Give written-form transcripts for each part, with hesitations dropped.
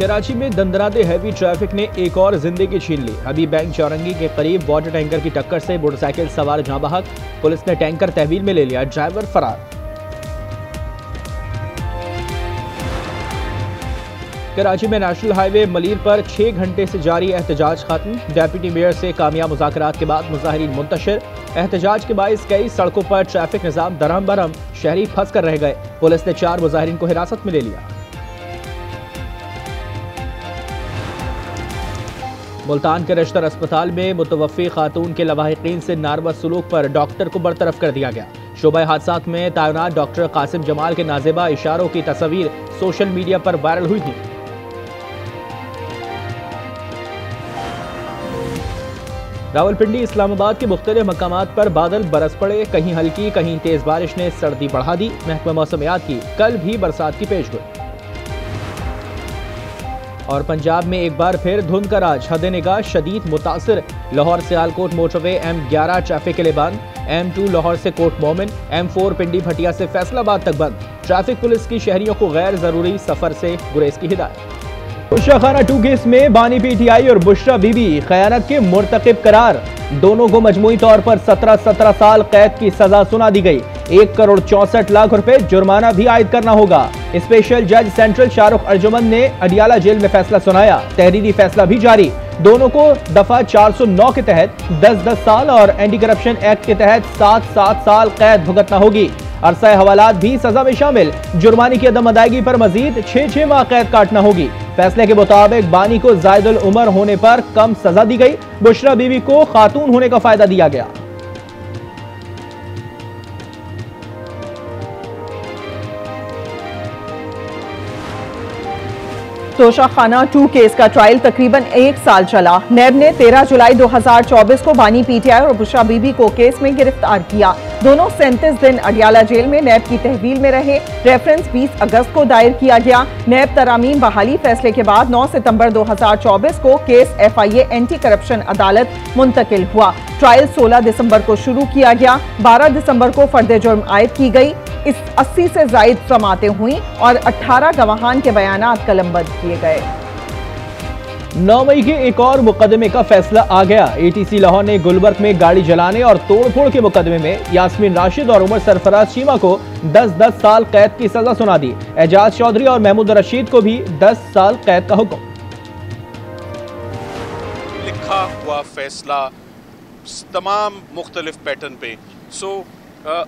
कराची में दंदनाते heavy traffic ने एक और जिंदगी छीन ली। हबीब बैंक चौरंगी के करीब वाटर टैंकर की टक्कर से मोटरसाइकिल सवार जाँ बहक, पुलिस ने टैंकर तहवील में ले लिया, ड्राइवर फरार। कराची में नेशनल हाईवे मलीर पर 6 घंटे से जारी एहतजाज खत्म। डेप्यूटी मेयर से कामयाब मुज़ाकरात के बाद मुज़ाहिरीन मुंतशिर। एहतजाज के बाइस कई सड़कों पर ट्रैफिक निज़ाम दरहम बरहम, शहरी फंस कर रह गए। पुलिस ने 4 मुज़ाहिरीन को हिरासत में ले लिया। मुल्तान के रश्तर अस्पताल में मुतवफ़ी खातून के लवाहिकीन से नारवा सलूक पर डॉक्टर को बरतरफ कर दिया गया। शोबा हादसात में तैनात डॉक्टर कासिम जमाल के नाज़ेबा इशारों की तस्वीर सोशल मीडिया पर वायरल हुई थी। रावलपिंडी इस्लामाबाद के मुख्तलिफ मकामात पर बादल बरस पड़े, कहीं हल्की कहीं तेज बारिश ने सर्दी बढ़ा दी। महकमा मौसमियात की कल भी बरसात की पेशगोई। और पंजाब में एक बार फिर धुंध का राज, हद निगाह शदीद मुतासिर। Lahore Sialkot motorway M11 traffic के लिए बंद, M2 लाहौर से कोट मोमिन, M4 पिंडी भटिया से फैसलाबाद तक बंद। ट्रैफिक पुलिस की शहरियों को गैर जरूरी सफर से गुरेज की हिदायत। बुशरा खाना 2 केस में बानी PTI और बुशरा बीबी खयानत के मुर्तकिब करार। दोनों को मजमूई तौर पर 17 साल कैद की सजा सुना दी गई। 1 करोड़ 64 लाख रुपए जुर्माना भी आयद करना होगा। स्पेशल जज सेंट्रल शाहरुख अर्जुमन ने अडियाला जेल में फैसला सुनाया। तहरीरी फैसला भी जारी। दोनों को दफा 409 के तहत 10-10 साल और एंटी करप्शन एक्ट के तहत 7-7 साल कैद भुगतना होगी। अरसा हवालात भी सजा में शामिल। जुर्माने की अदम अदायगी पर मजीद 6 माह कैद काटना होगी। फैसले के मुताबिक बानी को जायदुल उमर होने पर कम सजा दी गई। बुशरा बीवी को खातून होने का फायदा दिया गया। तोशा खाना 2 केस का ट्रायल तकरीबन 1 साल चला। नैब ने 13 जुलाई 2024 को बानी PTI और बुशरा बीबी को केस में गिरफ्तार किया। दोनों 37 दिन अडियाला जेल में नैब की तहवील में रहे। रेफरेंस 20 अगस्त को दायर किया गया। नैब तरामीम बहाली फैसले के बाद 9 सितंबर 2024 को केस FIA एंटी करप्शन अदालत मुंतकिल हुआ। ट्रायल 16 दिसंबर को शुरू किया गया। 12 दिसंबर को फर्द जुर्म आयद की गई। इस 80 से जायद समातें हुई और 18 गवाहान के बयानात कलमबंद किए गए। 9 मई के एक और मुकदमे का फैसला आ गया। ATC लाहौर ने गुलबर्ग में गाड़ी जलाने और तोड़फोड़ के मुकदमे में यास्मीन राशिद और उमर सरफराज चीमा को 10-10 साल कैद की सजा सुना दी। एजाज चौधरी और महमूद रशीद को भी 10 साल कैद का हुक्म। लिखा हुआ फैसला तमाम मुख्तलिफ पैटर्न पे।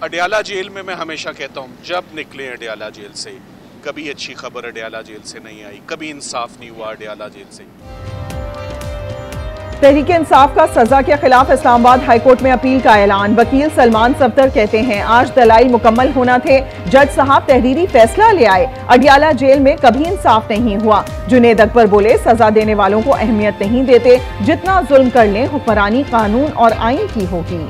अडियाला जेल में मैं हमेशा कहता हूँ, जब निकले अडियाला जेल से, कभी अच्छी खबर अडियाला जेल से नहीं आई, कभी इंसाफ नहीं हुआ अडियाला जेल से। तहरीक इंसाफ का सजा के खिलाफ इस्लामाबाद हाईकोर्ट में अपील का ऐलान। वकील सलमान सफदर कहते हैं, आज दलाइल मुकम्मल होना थे, जज साहब तहरीरी फैसला ले आए। अडियाला जेल में कभी इंसाफ नहीं हुआ। जुनेद अकबर बोले, सजा देने वालों को अहमियत नहीं देते, जितना जुल्म कर लें हुक्मरानी कानून और आइन की होगी।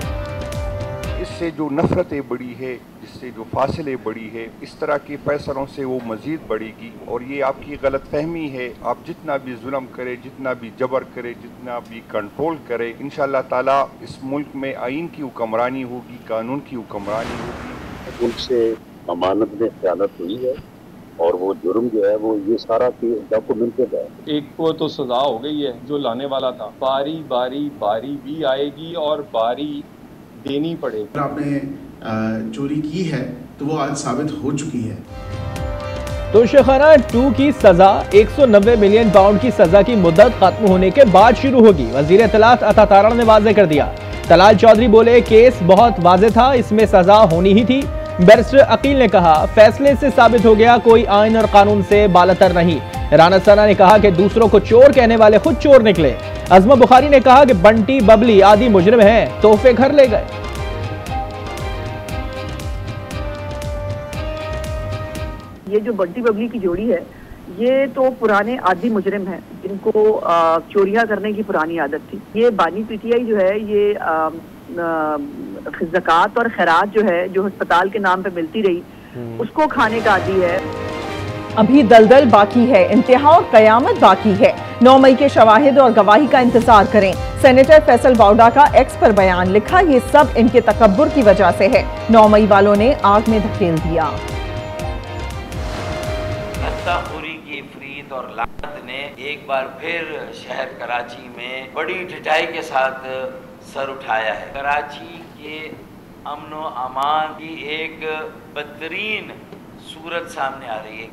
इससे जो नफरतें बढ़ी है, जिससे जो फासले बढ़ी है, इस तरह के फैसलों से वो मज़ीद बढ़ेगी। और ये आपकी गलत फहमी है। आप जितना भी जुल्म करे, जितना भी जबर करे, जितना भी कंट्रोल करे, इंशाअल्लाह ताला इस मुल्क में आइन की हुक्मरानी होगी, कानून की हुक्मरानी होगी। उनसे अमानत में ख़यानत हुई है और वो जुर्म जो है वो ये सारा डॉक्यूमेंटेड है। एक को तो सजा हो गई है जो लाने वाला था, बारी भी आएगी और बारी देनी पड़ेगी। आपने चोरी की है तो वो आज साबित हो चुकी है। तोशाखाना 2 की सजा 190 मिलियन पाउंड की सजा की मुद्दत खत्म होने के बाद शुरू होगी। वजीर इत्तलात अता तारा ने वाज़ेह कर दिया। तलाल चौधरी बोले, केस बहुत वाज़ेह था, इसमें सजा होनी ही थी। बैरिस्टर अकील ने कहा, फैसले से साबित हो गया कोई आइन और कानून से बालतर नहीं। राना सना ने कहा कि दूसरों को चोर कहने वाले खुद चोर निकले। अज़मा बुखारी ने कहा कि बंटी बबली आदि मुजरिम हैं, तोहफे घर ले गए। ये जो बंटी बबली की जोड़ी है, ये तो पुराने आदि मुजरिम हैं, जिनको चोरियां करने की पुरानी आदत थी। ये बानी PTI जो है, ये ज़कात और खैरात जो है, जो अस्पताल के नाम पे मिलती रही, उसको खाने का आदी है। अभी दलदल बाकी है, इंतहा और कयामत बाकी है। 9 मई के शवाहिद और गवाही का इंतजार करें। सेनेटर फैसल बाउडा का एक्स पर बयान, लिखा, ये सब इनके तकब्बुर की वजह से है। 9 मई वालों ने आग में धकेल दिया। की फरीद शदीद और लानत ने एक बार फिर शहर कराची में बड़ी ढिठाई के साथ सर उठाया है। कराची के अमन व अमान की एक बदतरीन सूरत सामने आ रही है।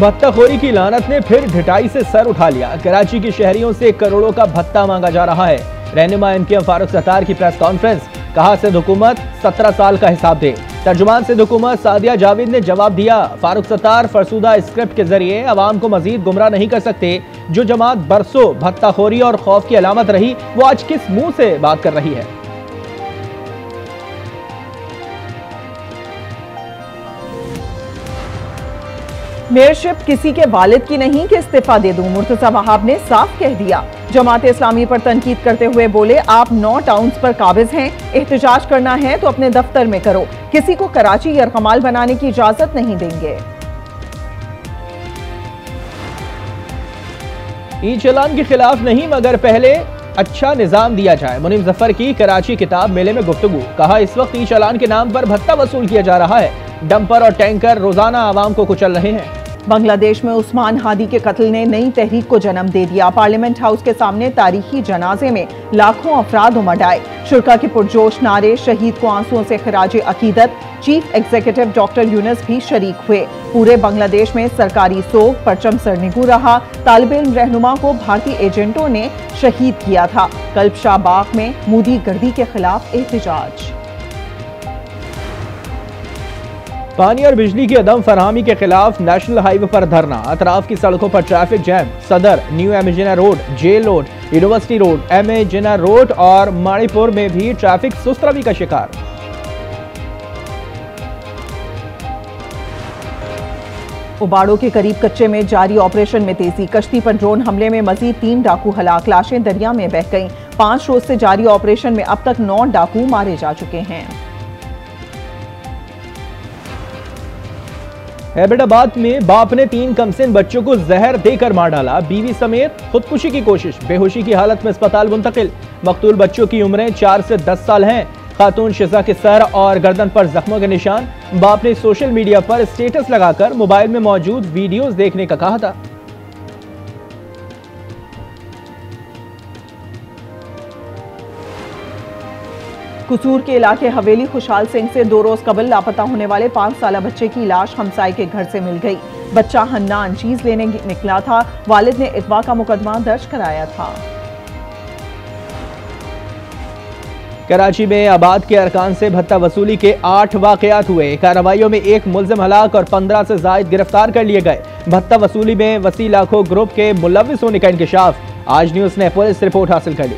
भत्ताखोरी की लानत ने फिर ढिठाई से सर उठा लिया। कराची के शहरियों से करोड़ों का भत्ता मांगा जा रहा है। रहनुमा एमकेएम फारूक सत्तार की प्रेस कॉन्फ्रेंस, कहा सिंध हुकूमत 17 साल का हिसाब दे। तर्जुमान सिंध हुकूमत सादिया जावेद ने जवाब दिया, फारूक सत्तार फरसूदा स्क्रिप्ट के जरिए अवाम को मजीद गुमराह नहीं कर सकते। जो जमात बरसों भत्ताखोरी और खौफ की अलामत रही, वो आज किस मुंह से बात कर रही है। मेयरशिप किसी के वालिद की नहीं कि इस्तीफा दे दूं, मुर्तजा वहाब ने साफ कह दिया। जमात इस्लामी पर तनकीद करते हुए बोले, आप 9 टाउन्स पर काबिज हैं, एहतजाज करना है तो अपने दफ्तर में करो, किसी को कराची यरगमाल बनाने की इजाजत नहीं देंगे। ई चलान के खिलाफ नहीं, मगर पहले अच्छा निजाम दिया जाए। मुनीम जफर की कराची किताब मेले में गुफ्तगू, कहा इस वक्त ई चलान के नाम पर भत्ता वसूल किया जा रहा है। डंपर और टैंकर रोजाना आवाम को कुचल रहे हैं। बांग्लादेश में उस्मान हादी के कत्ल ने नई तहरीक को जन्म दे दिया। पार्लियामेंट हाउस के सामने तारीखी जनाजे में लाखों अफराद उमड़ आए। शुरका के पुरजोश नारे, शहीद को आंसुओं से खिराज अकीदत। चीफ एग्जीक्यूटिव डॉक्टर यूनुस भी शरीक हुए। पूरे बांग्लादेश में सरकारी सोग, परचम सरनिगू रहा। तालिब इल्म रहनुमा को भारतीय एजेंटों ने शहीद किया था। कल्ब शाह बाग में मोदी गर्दी के खिलाफ एहतजाज। पानी और बिजली की अदम फरहमी के खिलाफ नेशनल हाईवे पर धरना। अतराफ की सड़कों पर traffic jam. Saddar, new M Jinnah road, jail road, university road, M A Jinnah road और मणिपुर में भी ट्रैफिक सुस्तरवी का शिकार। उबाड़ों के करीब कच्चे में जारी ऑपरेशन में तेजी। कश्ती पर ड्रोन हमले में मजीद 3 डाकू हलाक, लाशें दरिया में बह गईं। 5 रोज से जारी ऑपरेशन में अब तक 9 डाकू मारे जा चुके हैं। हैदराबाद में बाप ने 3 कमसिन बच्चों को जहर देकर मार डाला। बीवी समेत खुदकुशी की कोशिश, बेहोशी की हालत में अस्पताल मुंतकिल। मकतूल बच्चों की उम्रें 4 से 10 साल हैं। खातून शिजा के सर और गर्दन पर जख्मों के निशान। बाप ने सोशल मीडिया पर स्टेटस लगाकर मोबाइल में मौजूद वीडियोस देखने का कहा था। कसूर के इलाके हवेली खुशहाल सिंह से 2 रोज कबल लापता होने वाले 5 साला बच्चे की लाश हमसाए के घर से मिल गई। बच्चा हन्नान चीज लेने निकला था। वालिद ने इगवा का मुकदमा दर्ज कराया था। कराची में आबाद के अरकान से भत्ता वसूली के 8 वाकयात हुए। कार्रवाइयों में 1 मुल्जिम हलाक और 15 से जायद गिरफ्तार कर लिए गए। भत्ता वसूली में वसी लाखों ग्रुप के मुलविस होने का इंकशाफ। आज न्यूज ने पुलिस रिपोर्ट हासिल कर ली।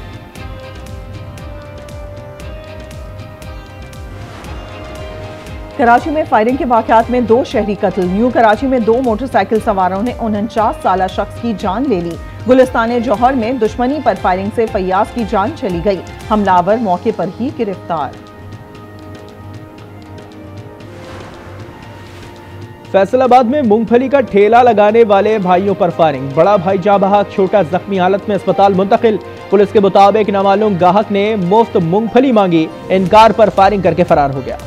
कराची में फायरिंग के वाकयात में 2 शहरी कत्ल। न्यू कराची में 2 मोटरसाइकिल सवारों ने 49 साला शख्स की जान ले ली। गुलिस्तान जौहर में दुश्मनी पर फायरिंग से फैयाज की जान चली गई। हमलावर मौके पर ही गिरफ्तार। फैसलाबाद में मूंगफली का ठेला लगाने वाले भाइयों पर फायरिंग। बड़ा भाई जाँ बहक, छोटा जख्मी हालत में अस्पताल मुंतकिल। पुलिस के मुताबिक नामालूम गाहक ने मुफ्त मूंगफली मांगी, इनकार पर फायरिंग करके फरार हो गया।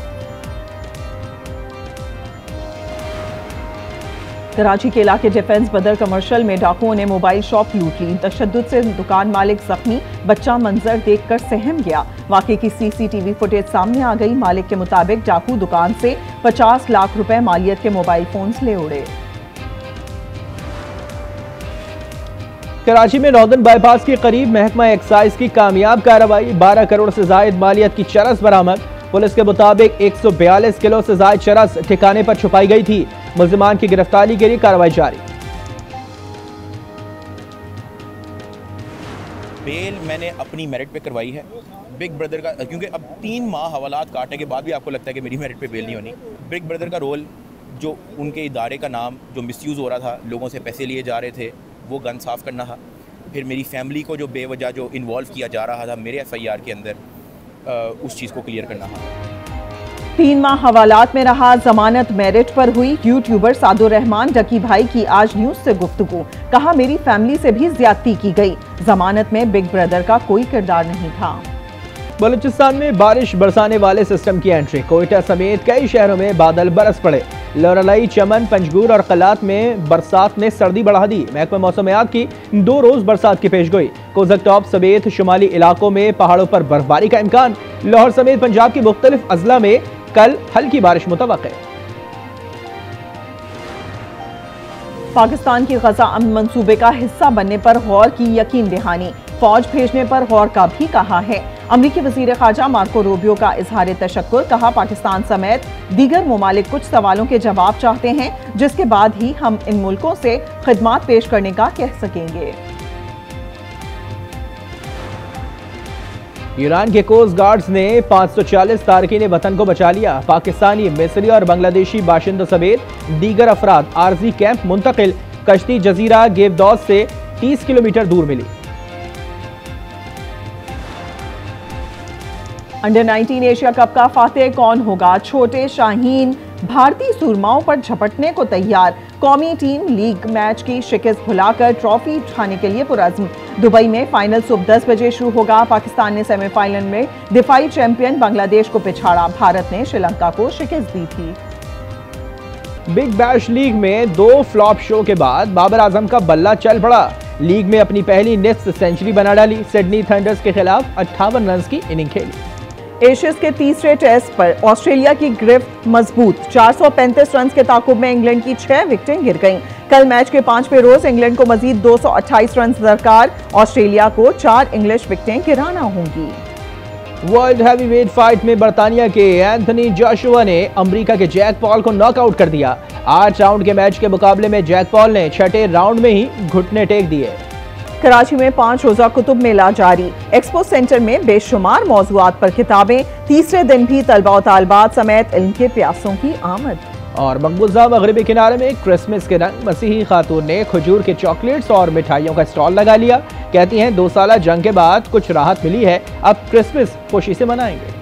कराची के इलाके डिफेंस बदर कमर्शियल में डाकुओं ने मोबाइल शॉप लूट ली। तशद्दुद से दुकान मालिक जख्मी, बच्चा मंजर देखकर सहम गया। वाकई की सीसीटीवी फुटेज सामने आ गई। मालिक के मुताबिक डाकू दुकान से 50 लाख रुपए मालियत के मोबाइल फोन्स ले उड़े। कराची में नॉर्दर्न बाईपास के करीब महकमा एक्साइज की कामयाब कार्रवाई। 12 करोड़ से जायद मालियत की चरस बरामद। पुलिस के मुताबिक 142 किलो से जायद चरस ठिकाने पर छुपाई गई थी। मुल्जिमान की गिरफ्तारी के लिए कार्रवाई जारी। बेल मैंने अपनी मेरिट पे करवाई है। बिग ब्रदर का, क्योंकि अब 3 माह हवालात काटने के बाद भी आपको लगता है कि मेरी मेरिट पे बेल नहीं होनी। बिग ब्रदर का रोल, जो उनके इदारे का नाम जो मिसयूज़ हो रहा था, लोगों से पैसे लिए जा रहे थे, वो गन साफ़ करना था। फिर मेरी फैमिली को जो बेवजह जो इन्वॉल्व किया जा रहा था मेरे FIR के अंदर, उस चीज़ को क्लियर करना था। 3 माह हवालात में रहा, जमानत मेरिट पर हुई। यूट्यूबर सादुर रहमान डकी भाई की आज न्यूज से गुफ्तगू। कहा मेरी फैमिली से भी ज्यादती की गई। जमानत में बिग ब्रदर का कोई किरदार नहीं था। बलूचिस्तान में बारिश बरसाने वाले सिस्टम की एंट्री। कोयटा समेत कई शहरों में बादल बरस पड़े। लौरलाई, चमन, पंजगूर और कलात में बरसात ने सर्दी बढ़ा दी। महकमा मौसमियात की 2 रोज बरसात की पेशगोई। कोजक टॉप समेत शुमाली इलाकों में पहाड़ों पर बर्फबारी का इम्कान। लाहौर समेत पंजाब की मुख्तलिफ अजला में कल हल्की बारिश मुतवक्के। पाकिस्तान की गजा अमन मंसूबे का हिस्सा बनने पर गौर की यकीन दहानी। फौज भेजने पर गौर का भी कहा है। अमरीकी वजीर खारजा मार्को रूबियो का इजहार तशक्कुर। कहा, पाकिस्तान समेत दीगर ममालिक कुछ सवालों के जवाब चाहते हैं, जिसके बाद ही हम इन मुल्कों से खिदमात पेश करने का कह सकेंगे। ईरान के कोस्ट गार्ड्स ने 540 तारकीन वतन को बचा लिया। पाकिस्तानी, मिस्री और बांग्लादेशी बाशिंदों समेत दीगर अफराद आरजी कैंप मुंतकिल। कश्ती जजीरा गेवदौस से 30 किलोमीटर दूर मिली। अंडर 19 एशिया कप का फातेह कौन होगा? छोटे शाहीन भारतीय सूरमाओं पर झपटने को तैयार। कौमी टीम लीग मैच की शिकस्त भुलाकर ट्रॉफी उठाने के लिए पुरअज़्म। दुबई में फाइनल सुबह 10 बजे शुरू होगा। पाकिस्तान ने सेमीफाइनल में दिफाई चैंपियन बांग्लादेश को पिछाड़ा। भारत ने श्रीलंका को शिकस्त दी थी। बिग बैश लीग में 2 फ्लॉप शो के बाद बाबर आजम का बल्ला चल पड़ा। लीग में अपनी पहली निस्फ सेंचुरी बना डाली। सिडनी थंडर्स के खिलाफ 58 रन की इनिंग खेली। एशियस के तीसरे टेस्ट पर ऑस्ट्रेलिया की गिरफ्त मजबूत। 435 रन के ताकुब में इंग्लैंड की 6 विकेटें गिर गईं। कल मैच के 5वें रोज इंग्लैंड को मजीद 228 रन दरकार। ऑस्ट्रेलिया को 4 इंग्लिश विकेटें गिराना होंगी। वर्ल्ड हैवीवेट फाइट में बर्तानिया के एंथनी जोशुआ ने अमेरिका के जैक पॉल को नॉकआउट कर दिया। 8 राउंड के मैच के मुकाबले में जैक पॉल ने 6ठे राउंड में ही घुटने टेक दिए। कराची में 5 रोजा कुतुब मेला जारी। एक्सपो सेंटर में बेशुमार मौज़ूआत पर किताबें। तीसरे दिन भी तलबा और तालिबात समेत इल्म के प्यासों की आमद। और मकबूजा मगरबी किनारे में क्रिसमस के रंग। मसीही खातून ने खजूर के चॉकलेट्स और मिठाइयों का स्टॉल लगा लिया। कहती हैं 2 साल जंग के बाद कुछ राहत मिली है, अब क्रिसमस खुशी से मनाएंगे।